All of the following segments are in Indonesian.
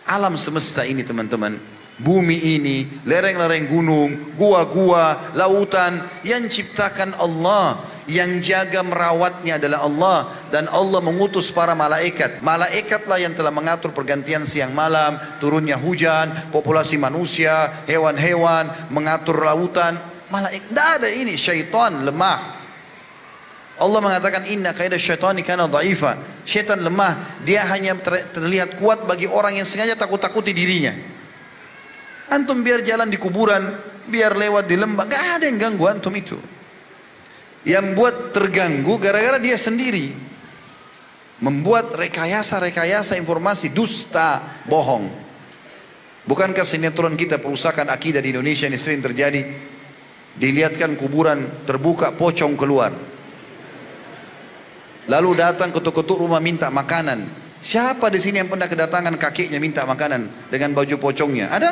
Alam semesta ini teman-teman, bumi ini, lereng-lereng gunung, gua-gua, lautan, yang ciptakan Allah, yang jaga merawatnya adalah Allah, dan Allah mengutus para malaikat. Malaikatlah yang telah mengatur pergantian siang malam, turunnya hujan, populasi manusia, hewan-hewan, mengatur lautan. Malaikat, tidak ada ini, syaitan lemah. Allah mengatakan inna kaida syaitani kana dhaifa. Syaitan lemah, dia hanya terlihat kuat bagi orang yang sengaja takut-takuti dirinya. Antum biar jalan di kuburan, biar lewat di lembah, gak ada yang ganggu antum itu. Yang buat terganggu gara-gara dia sendiri membuat rekayasa-rekayasa informasi dusta, bohong. Bukankah sinetron kita perusahaan akidah di Indonesia ini sering terjadi? Dilihatkan kuburan terbuka, pocong keluar. Lalu datang ketuk-ketuk rumah minta makanan. Siapa di sini yang pernah kedatangan kakeknya minta makanan dengan baju pocongnya? Ada?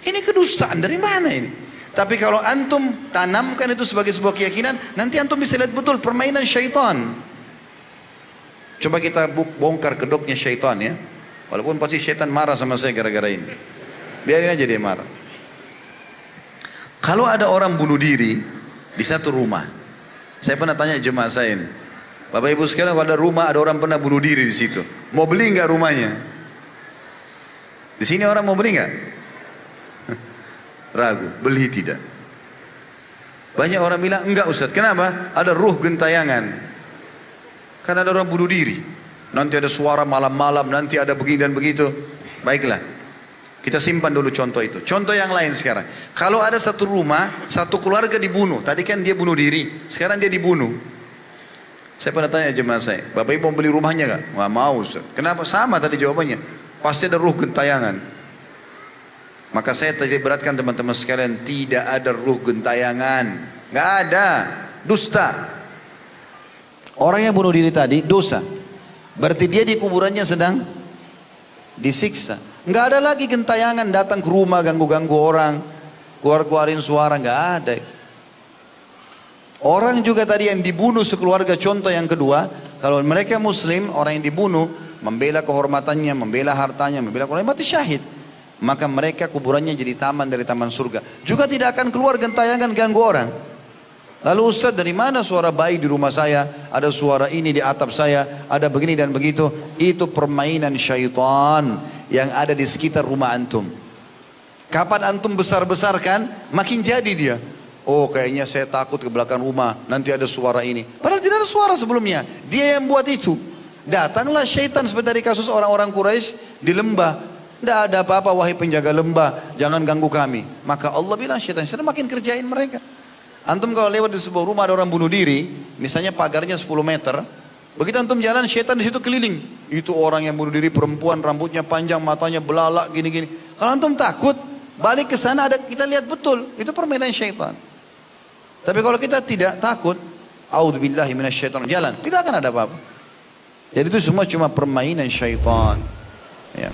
Ini kedustaan dari mana ini? Tapi kalau antum tanamkan itu sebagai sebuah keyakinan, nanti antum bisa lihat betul permainan syaitan. Coba kita bongkar kedoknya syaitan ya. Walaupun pasti syaitan marah sama saya gara-gara ini. Biarin aja dia marah. Kalau ada orang bunuh diri di satu rumah, saya pernah tanya jemaah saya ini, Bapak Ibu sekalian, kalau ada rumah, ada orang pernah bunuh diri di situ, mau beli nggak rumahnya? Di sini orang mau beli nggak? Ragu, beli tidak. Banyak orang bilang enggak Ustaz. Kenapa? Ada ruh gentayangan. Karena ada orang bunuh diri. Nanti ada suara malam-malam, nanti ada begini dan begitu. Baiklah, kita simpan dulu contoh itu. Contoh yang lain sekarang. Kalau ada satu rumah, satu keluarga dibunuh. Tadi kan dia bunuh diri, sekarang dia dibunuh. Saya pernah tanya jemaah saya, Bapak Ibu mau beli rumahnya nggak? Nggak mau Ustaz. Kenapa? Sama tadi jawabannya. Pasti ada ruh gentayangan. Maka saya tadi beratkan teman-teman sekalian, tidak ada ruh gentayangan. Nggak ada. Dusta. Orang yang bunuh diri tadi dosa. Berarti dia di kuburannya sedang disiksa. Nggak ada lagi gentayangan datang ke rumah ganggu-ganggu orang, keluarin suara, nggak ada. Orang juga tadi yang dibunuh sekeluarga, contoh yang kedua, kalau mereka muslim, orang yang dibunuh membela kehormatannya, membela hartanya, membela keluarga, mati syahid. Maka mereka kuburannya jadi taman dari taman surga. Juga tidak akan keluar gentayangan ganggu orang. Lalu Ustaz, dari mana suara bayi di rumah saya? Ada suara ini di atap saya, ada begini dan begitu. Itu permainan syaitan yang ada di sekitar rumah antum. Kapan antum besar-besarkan, makin jadi dia. Oh kayaknya saya takut ke belakang rumah, nanti ada suara ini. Padahal tidak ada suara sebelumnya, dia yang buat itu. Datanglah syaitan seperti dari kasus orang-orang Quraisy di lembah. Tidak ada apa-apa wahai penjaga lembah, jangan ganggu kami. Maka Allah bilang syaitan makin kerjain mereka. Antum kalau lewat di sebuah rumah ada orang bunuh diri, misalnya pagarnya 10 meter, begitu antum jalan syaitan di situ keliling. Itu orang yang bunuh diri, perempuan, rambutnya panjang, matanya belalak gini-gini. Kalau antum takut, balik ke sana ada kita lihat betul, itu permainan syaitan. Tapi kalau kita tidak takut, a'udzubillahi minasyaitonir jalan, tidak akan ada apa-apa. Jadi itu semua cuma permainan syaitan. Ya.